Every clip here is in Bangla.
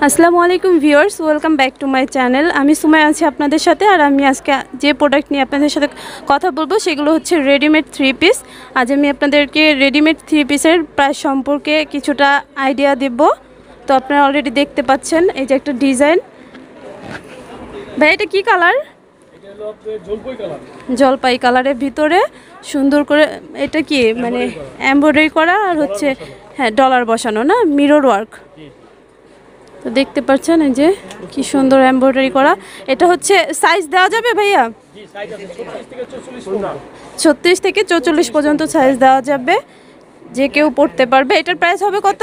আসসালামু আলাইকুম viewers, welcome back to my channel. আমি সুমাই আছি আপনাদের সাথে। আর আমি আজকে যে প্রোডাক্ট নিয়ে আপনাদের সাথে কথা বলবো সেগুলো হচ্ছে রেডিমেড থ্রি পিস। আজ আমি আপনাদেরকে রেডিমেড থ্রি পিসের প্রাইস সম্পর্কে কিছুটা আইডিয়া দেব। তো আপনারা অলরেডি দেখতে পাচ্ছেন এই যে একটা ডিজাইন। ভাই এটা কি কালার? জলপাই কালারের ভিতরে সুন্দর করে এটা কি মানে এমব্রয়ডারি করা আর হচ্ছে হ্যাঁ ডলার বসানো না, মিরর ওয়ার্ক। তো দেখতে পাচ্ছেন এই যে কি সুন্দর এমব্রয়ডারি করা। এটা হচ্ছে সাইজ দেওয়া যাবে ভাইয়া? 36 থেকে 44 পর্যন্ত সাইজ দেওয়া যাবে, যে কেউ পড়তে পারবে। এটার প্রাইস হবে কত?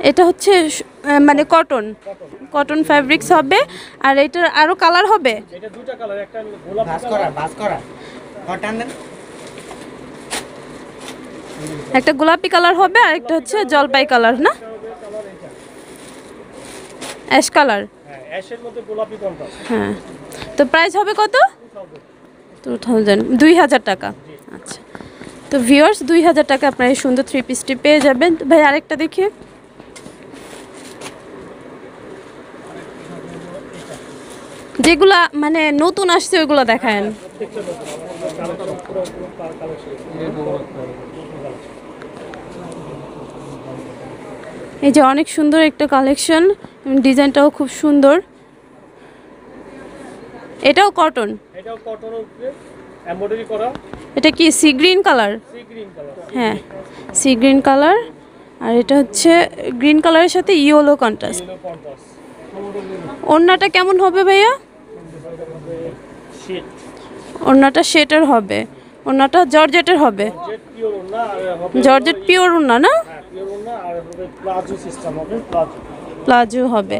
এটা হচ্ছে মানে কটন ফ্যাব্রিক্স হবে। আর এটার আরো কালার হবে? একটা গোলাপি কালার হবে আর একটা হচ্ছে জলপাই কালার, না অ্যাশ কালার। হ্যাঁ, তো প্রাইস হবে কত? 2000 টাকা। আচ্ছা, তো ভিউয়ার্স 2000 টাকা আপনার এই সুন্দর থ্রি পিসটি পেয়ে যাবেন। ভাই আরেকটা দেখি। যেগুলা মানে নতুন আসছে ওইগুলো দেখায়েন। এই যে অনেক সুন্দর একটা কালেকশন, ডিজাইনটাও খুব সুন্দর। এটাও কটন, এমব্রয়ডারি করা। এটা কি সি গ্রিন কালার? হ্যাঁ, সি গ্রিন কালার। আর এটা হচ্ছে গ্রিন কালারের সাথে ইয়েলো কন্ট্রাস্ট। ওড়নাটা কেমন হবে ভাইয়া? ওড়নাটা শেটার হবে, ওড়নাটা জর্জেটের হবে। জর্জেট পিওর ওড়না না? প্লাজো হবে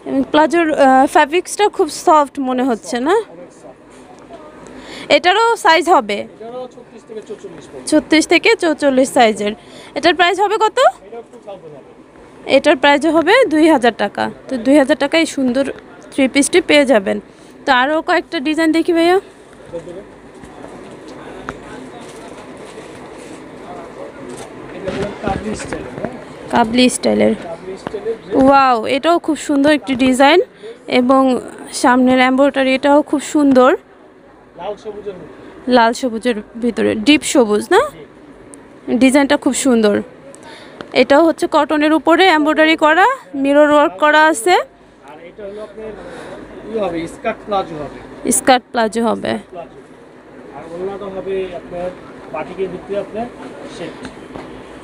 এবং প্লাজোর ফ্যাব্রিক্সটা খুব সফট মনে হচ্ছে না? এটারও সাইজ হবে 36 থেকে 44 সাইজের। এটার প্রাইস হবে কত? এটার প্রাইস হবে 2000 টাকা। তো 2000 টাকায় সুন্দর থ্রি পিসটি পেয়ে যাবেন। তো আরও কয়েকটা ডিজাইন দেখি ভাইয়া। কাবলি স্টাইলের, ওয়াও, এটাও খুব সুন্দর একটি ডিজাইন এবং সামনের এমব্রয়ডারি এটাও খুব সুন্দর। লাল সবুজের ভিতরে ডিপ সবুজ, না? ডিজাইনটা খুব সুন্দর। এটাও হচ্ছে কটনের উপরে এমব্রয়ডারি করা, মিরর ওয়ার্ক করা আছে। স্কার্ট প্লাজো হবে।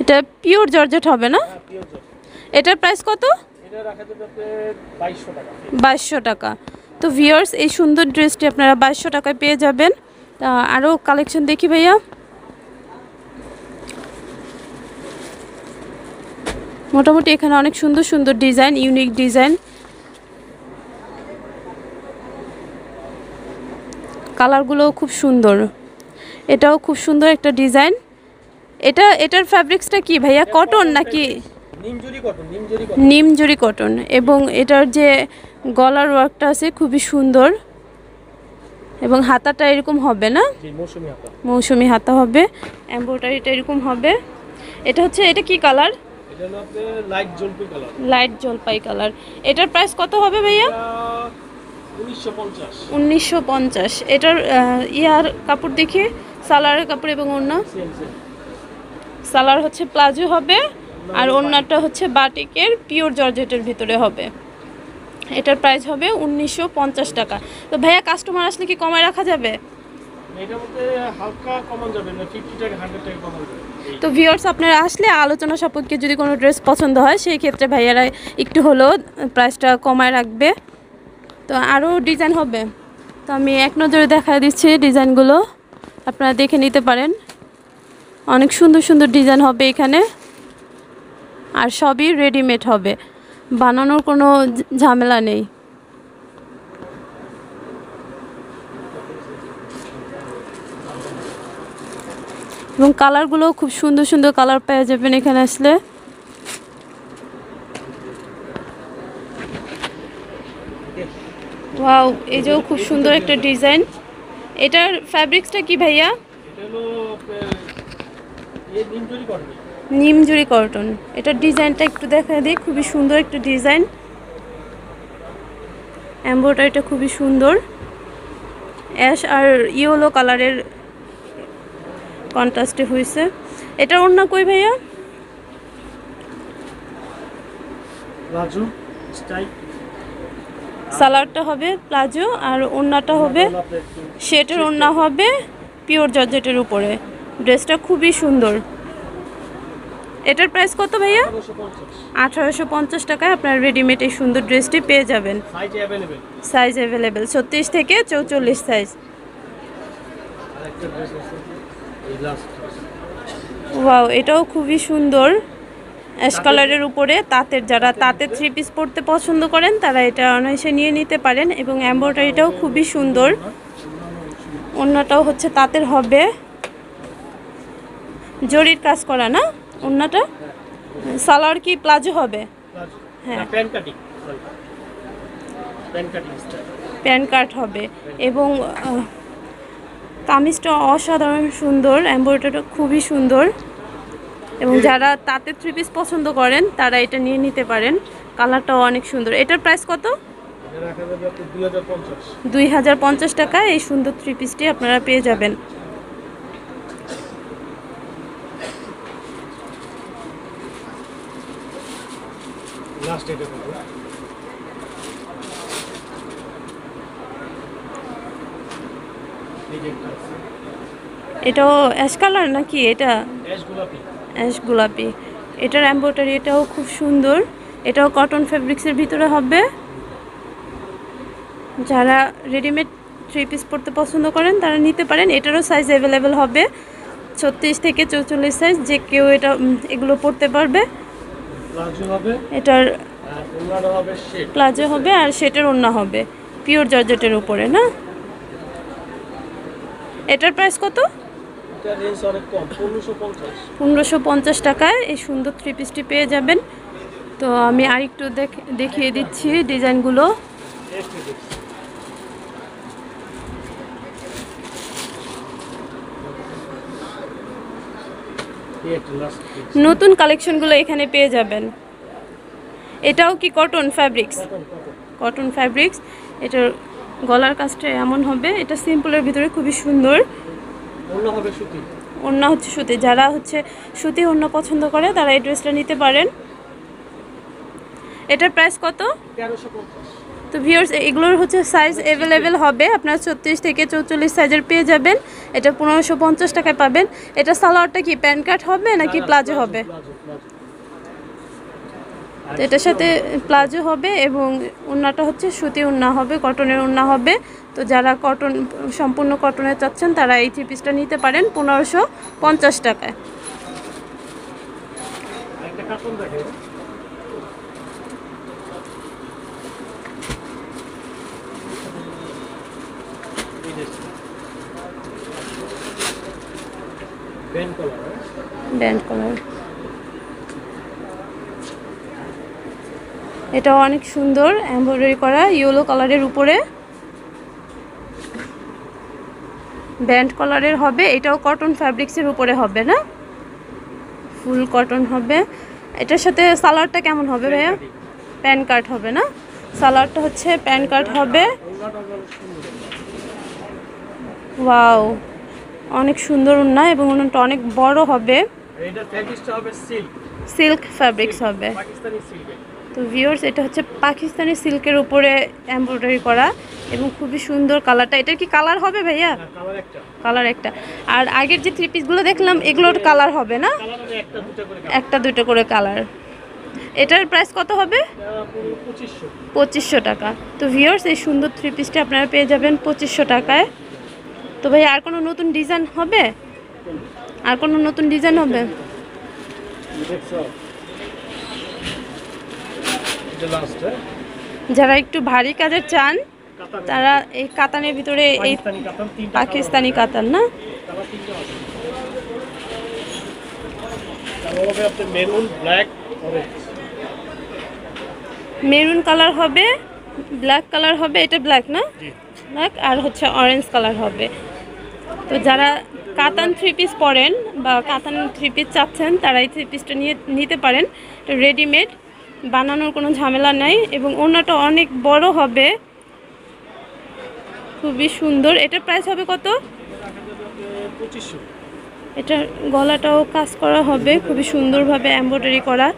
এটা পিওর জর্জেট হবে না? এটার প্রাইস কত? 2200 টাকা। তো ভিউয়ার্স এই সুন্দর ড্রেসটি আপনারা 2200 টাকায় পেয়ে যাবেন। তা আরও কালেকশন দেখি ভাইয়া। মোটামুটি এখানে অনেক সুন্দর সুন্দর ডিজাইন, ইউনিক ডিজাইন। কালারগুলোও খুব সুন্দর। এটাও খুব সুন্দর একটা ডিজাইন। এটার ফ্যাব্রিক্সটা কি ভাইয়া, কটন নাকি? নিমজুরি কটন। এবং এটার যে গলার ওয়ার্কটা আছে খুবই সুন্দর এবং হাতাটা এরকম হবে না? মৌসুমি হাতা হবে, এমব্রয়ডারিটা এরকম হবে। এটা হচ্ছে, এটা কি কালার? লাইট জলপাই কালার। এটার প্রাইস কত হবে ভাইয়া? 1950। এটার ইয়ার কাপড় দেখি, সালোয়ারের কাপড় এবং ওড়না। সালোয়ার হচ্ছে প্লাজো হবে আর ওড়নাটা হচ্ছে বাটিকের পিওর জর্জেটের ভিতরে হবে। এটার প্রাইস হবে 1950 টাকা। তো ভাইয়া কাস্টমার আসলে কি কমায় রাখা যাবে? তো ভিউয়ার্স আপনারা আসলে আলোচনা সাপেক্ষে যদি কোনো ড্রেস পছন্দ হয় সেই ক্ষেত্রে ভাইয়ারা একটু হলেও প্রাইসটা কমায় রাখবে। তো আরও ডিজাইন হবে, তো আমি এক নজরে দেখা দিচ্ছি ডিজাইনগুলো, আপনারা দেখে নিতে পারেন। অনেক সুন্দর সুন্দর ডিজাইন হবে এখানে আর সবই রেডিমেড হবে, বানানোর কোনো ঝামেলা নেই। এবং কালারগুলোও খুব সুন্দর সুন্দর কালার পেয়ে যাবেন এখানে আসলে। ওয়াও, এই যে খুব সুন্দর একটা ডিজাইন। এটার ফ্যাব্রিক্সটা কি ভাইয়া? নিমজুরি কটন। এটার ডিজাইনটা একটু দেখা দিই, খুবই সুন্দর একটা ডিজাইন। এমব্রয়ডারিটা খুবই সুন্দর, অ্যাশ আর ইয়েলো কালারের কন্ট্রাস্টে হয়েছে। এটার ওড়না কই ভাইয়া? সালোয়ারটা হবে প্লাজো আর ওড়নাটা হবে সেটের ওড়না হবে পিওর জর্জেটের উপরে। ড্রেসটা খুবই সুন্দর। এটার প্রাইস কত ভাইয়া? 1850 টাকায় আপনার রেডিমেড এই সুন্দর ড্রেসটি পেয়ে যাবেন। সাইজ অ্যাভেলেবেল 36 থেকে 44 সাইজ। ওয়াও, এটাও খুবই সুন্দর, অ্যাশ কালারের উপরে তাঁতের। যারা তাঁতের 3 পিস পরতে পছন্দ করেন তারা এটা অনায়াসে নিয়ে নিতে পারেন। এবং এমব্রয়ডারিটাও খুবই সুন্দর। ওড়নাটাও হচ্ছে তাঁতের হবে, জরির কাজ করা না ওড়নাটা। সালোয়ার কি প্লাজো হবে? হ্যাঁ, প্যান্ট কাট হবে। এবং কামিজটা অসাধারণ সুন্দর, এমব্রয়ডারিটা খুবই সুন্দর। এবং যারা তাঁতের 3 পিস পছন্দ করেন তারা এটা নিয়ে নিতে পারেন। কালারটাও অনেক সুন্দর। এটার প্রাইস কত? 2050 টাকায় এই সুন্দর 3 পিসটি আপনারা পেয়ে যাবেন। এটাও অ্যাশ কালার নাকি? এটা অ্যাশ গোলাপি। এটার এমব্রয়ডারি এটাও খুব সুন্দর। এটাও কটন ফেব্রিক্সের ভিতরে হবে। যারা রেডিমেড 3 পিস পরতে পছন্দ করেন তারা নিতে পারেন। এটারও সাইজ অ্যাভেলেবেল হবে 36 থেকে 44 সাইজ। যে কেউ এগুলো পরতে পারবে। এটার প্লাজো হবে আর সেটার ওড়না হবে পিওর জর্জেটের উপরে না। এটার প্রাইস কত? 1550 টাকায় এই সুন্দর 3 পিসটি পেয়ে যাবেন। তো আমি আরেকটু দেখিয়ে দিচ্ছি ডিজাইনগুলো। নতুন কালেকশনগুলো এখানে পেয়ে যাবেন। এটাও কি কটন ফ্যাব্রিক্স? Cotton fabrics. এটার গলার কাজটা এমন হবে। এটা সিম্পলের ভিতরে খুবই সুন্দর। ওড়না হচ্ছে সুতি। যারা হচ্ছে সুতি ওড়না পছন্দ করে তারা এই ড্রেসটা নিতে পারেন। এটার প্রাইস কত? 1350। তো ভিউয়ার্স, এগুলোর হচ্ছে সাইজ অ্যাভেলেবেল হবে। আপনার 36 থেকে 44 সাইজের পেয়ে যাবেন। এটা 1550 টাকায় পাবেন। এটা সালোয়ারটা কি প্যান্ট কাট হবে নাকি প্লাজো হবে? তো এটার সাথে প্লাজো হবে এবং ওড়নাটা হচ্ছে সুতি ওড়না হবে, কটনের ওড়না হবে। তো যারা কটন সম্পূর্ণ কটনের চাচ্ছেন তারা এই 3 পিসটা নিতে পারেন 1550 টাকায়। Band colour. এটাও অনেক সুন্দর, এমব্রয়ডারি করা ইয়েলো কালারের উপরে ব্যান্ড কালারের হবে। এটাও কটন ফ্যাব্রিক্সের উপরে হবে না, ফুল কটন হবে। এটার সাথে সালোয়ারটা কেমন হবে ভাইয়া? প্যান কাট হবে না, সালোয়ারটা হচ্ছে প্যান কাট হবে। ওয়াও, অনেক সুন্দর ওড়না এবং ওড়নাটা অনেক বড় হবে। এটা ফ্যাব্রিক্সটা হবে সিল্ক ফ্যাব্রিক্স হবে। পাকিস্তানি সিল্ক। তো ভিউয়ার্স, এটা হচ্ছে পাকিস্তানি সিল্কের উপরে এমব্রয়ডারি করা এবং খুবই সুন্দর কালারটা। এটা কি কালার হবে ভাইয়া? কালার একটা। আর আগের যে 3 পিসগুলো দেখলাম এগুলোর কালার হবে না, একটা দুটো করে কালার। এটার প্রাইস কত হবে? 2500 টাকা। তো ভিউয়ার্স, এই সুন্দর 3 পিসটা আপনারা পেয়ে যাবেন 2500 টাকায়। তো ভাই আর কোনো নতুন ডিজাইন হবে? আর কোনো নতুন ডিজাইন হবে? যারা একটু ভারী কাজের চান তারা এই কাতানের ভিতরে, এই পাকিস্তানি কাতান না, মেরুন কালার হবে, ব্ল্যাক কালার হবে। এটা ব্ল্যাক না, ব্ল্যাক আর হচ্ছে অরেঞ্জ কালার হবে। তো যারা কাতান থ্রি পিস পরেন বা কাতান থ্রি পিস চাচ্ছেন তারা এই থ্রি পিসটা নিতে পারেন। রেডিমেড, বানানোর কোনো ঝামেলা নাই এবং ওড়নাটা অনেক বড় হবে, খুবই সুন্দর। এটার প্রাইস হবে কত? 2500। এটার গলাটাও কাজ করা হবে খুবই সুন্দরভাবে এমব্রয়ডারি করা।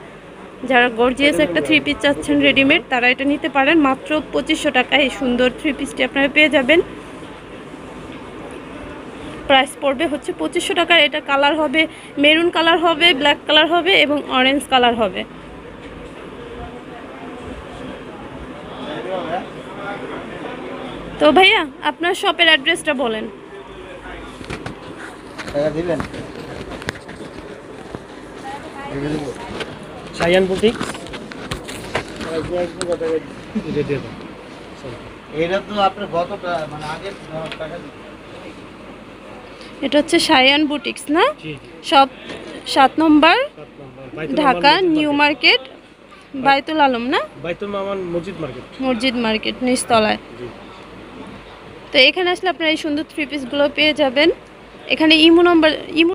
যারা গর্জিয়াস একটা থ্রি পিস চাচ্ছেন রেডিমেড তারা এটা নিতে পারেন। মাত্র 2500 টাকায় এই সুন্দর থ্রি পিসটি আপনারা পেয়ে যাবেন। প্রাইস পড়বে হচ্ছে 2500 টাকার। এটা কালার হবে মেরুন কালার হবে, ব্ল্যাক কালার হবে এবং অরেঞ্জ কালার হবে। তো ভাইয়া আপনার শপের অ্যাড্রেসটা বলেন। শায়ান বুটিক। এটা তো আপনার গত মানে আগের টাকা এটা হচ্ছে শায়ান বুটিক্স না? জি। সব 7 নম্বর 7 নম্বর ঢাকা নিউ মার্কেট, বাইতুল আলম না? বাইতুল মামান মসজিদ মার্কেট। মসজিদ মার্কেট নিচতলায়। জি। তো এখানে আসলে আপনারা এই সুন্দর থ্রি পিসগুলো পেয়ে যাবেন। এখানে ইমো